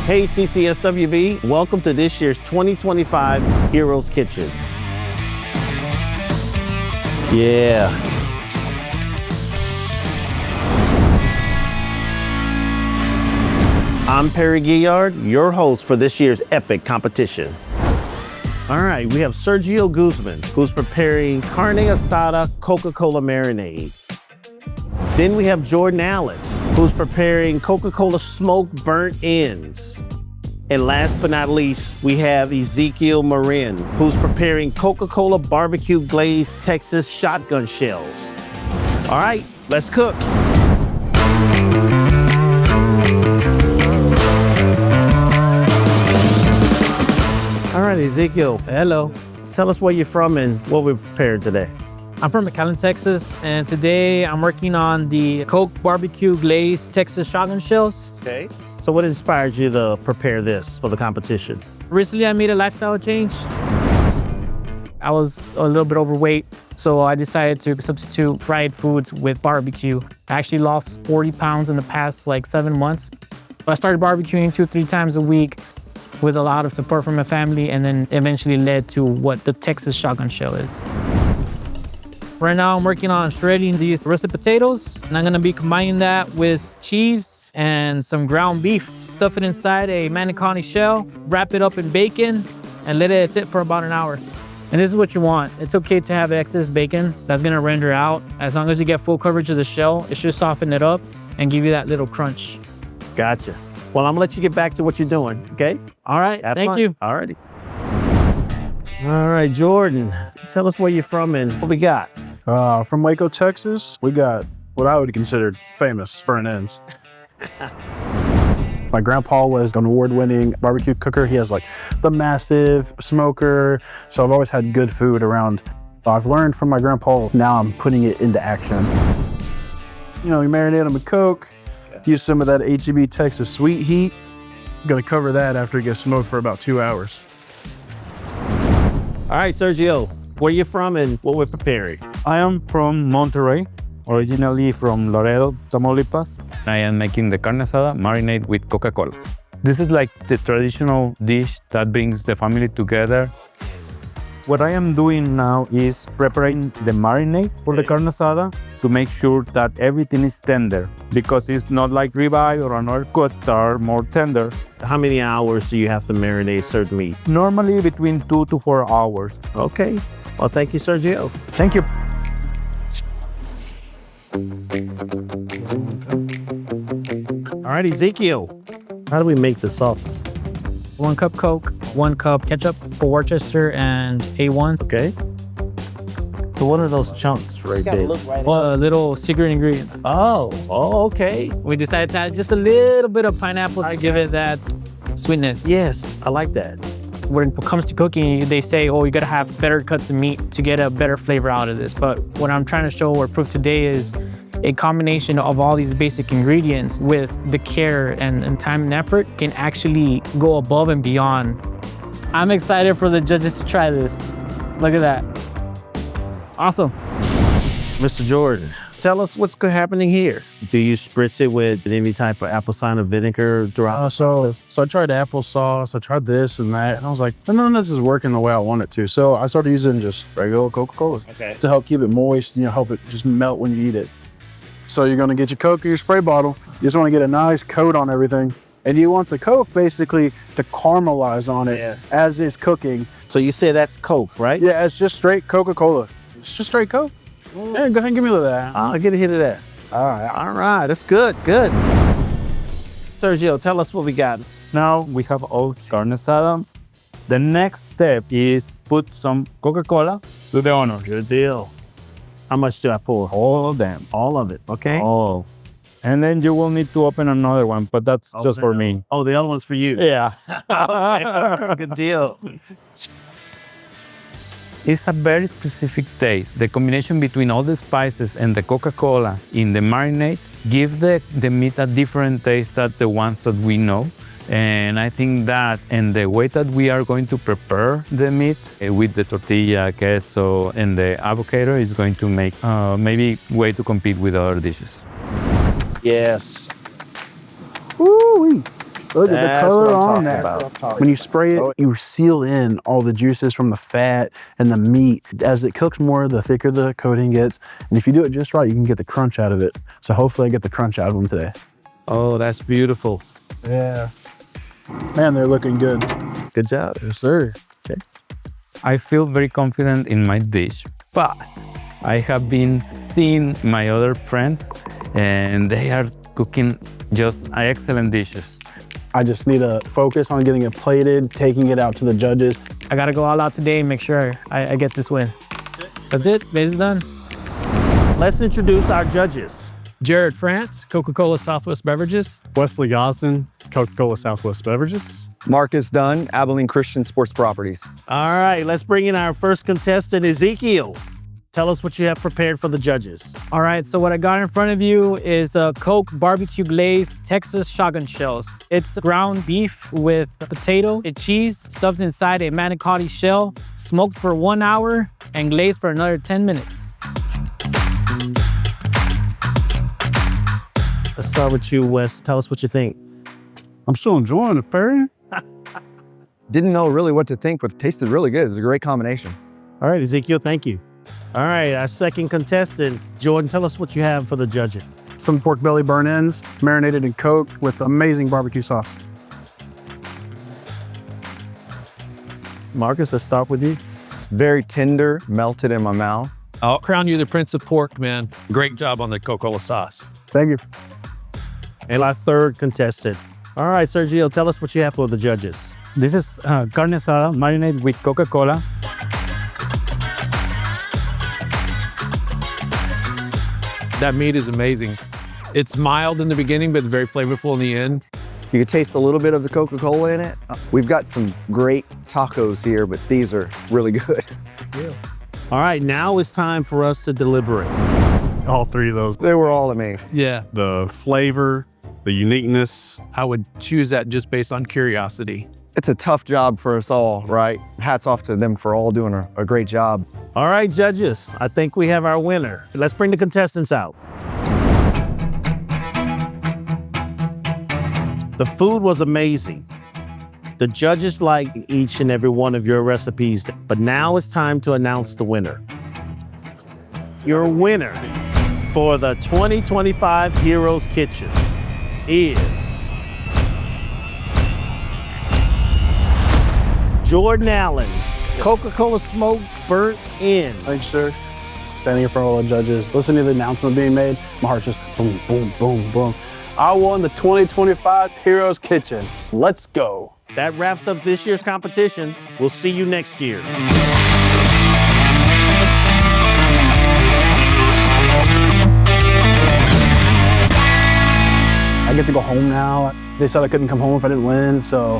Hey CCSWB, welcome to this year's 2025 Heroes Kitchen. Yeah. I'm Perry Giard, your host for this year's epic competition. All right, we have Sergio Guzman, who's preparing carne asada Coca-Cola marinade. Then we have Jordan Allen, who's preparing Coca-Cola smoked burnt ends. And last but not least, we have Ezekiel Marin, who's preparing Coca-Cola barbecue glazed Texas shotgun shells. All right, let's cook. All right, Ezekiel. Hello. Tell us where you're from and what we prepared today. I'm from McAllen, Texas, and today I'm working on the Coke barbecue glazed Texas shotgun shells. Okay. So what inspired you to prepare this for the competition? Recently, I made a lifestyle change. I was a little bit overweight, so I decided to substitute fried foods with barbecue. I actually lost 40 pounds in the past 7 months. I started barbecuing 2-3 times a week with a lot of support from my family, and then eventually led to what the Texas shotgun shell is. Right now, I'm working on shredding these roasted potatoes, and I'm gonna be combining that with cheese and some ground beef. Stuff it inside a manicotti shell, wrap it up in bacon, and let it sit for about an hour. And this is what you want. It's okay to have excess bacon. That's gonna render out. As long as you get full coverage of the shell, it should soften it up and give you that little crunch. Gotcha. Well, I'm gonna let you get back to what you're doing, okay? All right, thank you. All righty. All right, Jordan, tell us where you're from and what we got. From Waco, Texas, we got what I would consider famous burnt ends. My grandpa was an award-winning barbecue cooker. He has the massive smoker, so I've always had good food around. I've learned from my grandpa, now I'm putting it into action. You marinate them with Coke, use some of that HEB Texas sweet heat. I'm gonna cover that after it gets smoked for about 2 hours. All right, Sergio, where you from and what we're preparing? I am from Monterrey, originally from Laredo, Tamaulipas. I am making the carne asada marinade with Coca-Cola. This is like the traditional dish that brings the family together. What I am doing now is preparing the marinade for the carne asada to make sure that everything is tender, because it's not like ribeye or another cut that are more tender. How many hours do you have to marinate certain meat? Normally between 2 to 4 hours. Okay. Well, thank you, Sergio. Thank you. All right, Ezekiel, how do we make the sauce? 1 cup Coke, 1 cup ketchup for Worcester and A1. Okay. So what are those chunks right there? Well, a little secret ingredient. Oh, okay. We decided to add just a little bit of pineapple to give it that sweetness. Yes, I like that. When it comes to cooking, they say, oh, you gotta have better cuts of meat to get a better flavor out of this. But what I'm trying to show or prove today is a combination of all these basic ingredients with the care and time and effort can actually go above and beyond. I'm excited for the judges to try this. Look at that. Awesome. Mr. Jordan, tell us what's happening here. Do you spritz it with any type of apple cider vinegar throughout? So I tried applesauce, I tried this and that, and I was like, none of this is working the way I want it to. So I started using just regular Coca-Cola to help keep it moist, help it just melt when you eat it. So you're gonna get your Coke in your spray bottle. You just wanna get a nice coat on everything. And you want the Coke basically to caramelize on it as it's cooking. So you say that's Coke, right? Yeah, it's just straight Coca-Cola. It's just straight Coke. Yeah, go ahead and give me a little of that. I'll get a hit of that. All right, that's good. Sergio, tell us what we got. Now we have all carne asada. The next step is put some Coca-Cola to the honor. Good deal. How much do I pour? All of them. All of it, okay? All. And then you will need to open another one, but that's just for me. Oh, the other one's for you. Yeah. Good deal. It's a very specific taste. The combination between all the spices and the Coca-Cola in the marinade give the meat a different taste than the ones that we know. And I think that and the way that we are going to prepare the meat with the tortilla, queso, and the avocado is going to make maybe way to compete with other dishes. Yes. Woo-wee. Look at the That's color what I'm on talking that. about. When you spray it, you seal in all the juices from the fat and the meat. As it cooks more, the thicker the coating gets. And if you do it just right, you can get the crunch out of it. So hopefully I get the crunch out of them today. Oh, that's beautiful. Yeah. Man, they're looking good. Good job. Yes, sir. Okay. I feel very confident in my dish, but I have been seeing my other friends and they are cooking just excellent dishes. I just need to focus on getting it plated, taking it out to the judges. I gotta go all out today and make sure I get this win. That's it, base is done. Let's introduce our judges. Jared France, Coca-Cola Southwest Beverages. Wesley Gosden, Coca-Cola Southwest Beverages. Marcus Dunn, Abilene Christian Sports Properties. All right, let's bring in our first contestant, Ezekiel. Tell us what you have prepared for the judges. All right, so what I got in front of you is a Coke barbecue glazed Texas shotgun shells. It's ground beef with potato and cheese stuffed inside a manicotti shell, smoked for 1 hour, and glazed for another 10 minutes. Let's start with you, Wes. Tell us what you think. I'm still enjoying it, Perry. Didn't know really what to think, but tasted really good. It was a great combination. All right, Ezekiel, thank you. All right, our second contestant, Jordan, tell us what you have for the judging. Some pork belly burn ends, marinated in Coke with amazing barbecue sauce. Marcus, let's start with you. Very tender, melted in my mouth. I'll crown you the Prince of Pork, man. Great job on the Coca-Cola sauce. Thank you. And our third contestant. All right, Sergio, tell us what you have for the judges. This is carne asada marinade with Coca-Cola. That meat is amazing. It's mild in the beginning, but very flavorful in the end. You can taste a little bit of the Coca-Cola in it. We've got some great tacos here, but these are really good. All right, now it's time for us to deliberate. All three of those. They were all amazing. Yeah, The flavor, the uniqueness. I would choose that just based on curiosity. It's a tough job for us all, right? Hats off to them for all doing a great job. All right, judges, I think we have our winner. Let's bring the contestants out. The food was amazing. The judges liked each and every one of your recipes, but now it's time to announce the winner. Your winner for the 2025 Heroes Kitchen is Jordan Allen, Coca-Cola Smoke Burnt Ends. Thanks, sir. Standing in front of all the judges, listening to the announcement being made, my heart's just boom, boom, boom, boom. I won the 2025 Heroes Kitchen. Let's go. That wraps up this year's competition. We'll see you next year. I get to go home now. They said I couldn't come home if I didn't win, so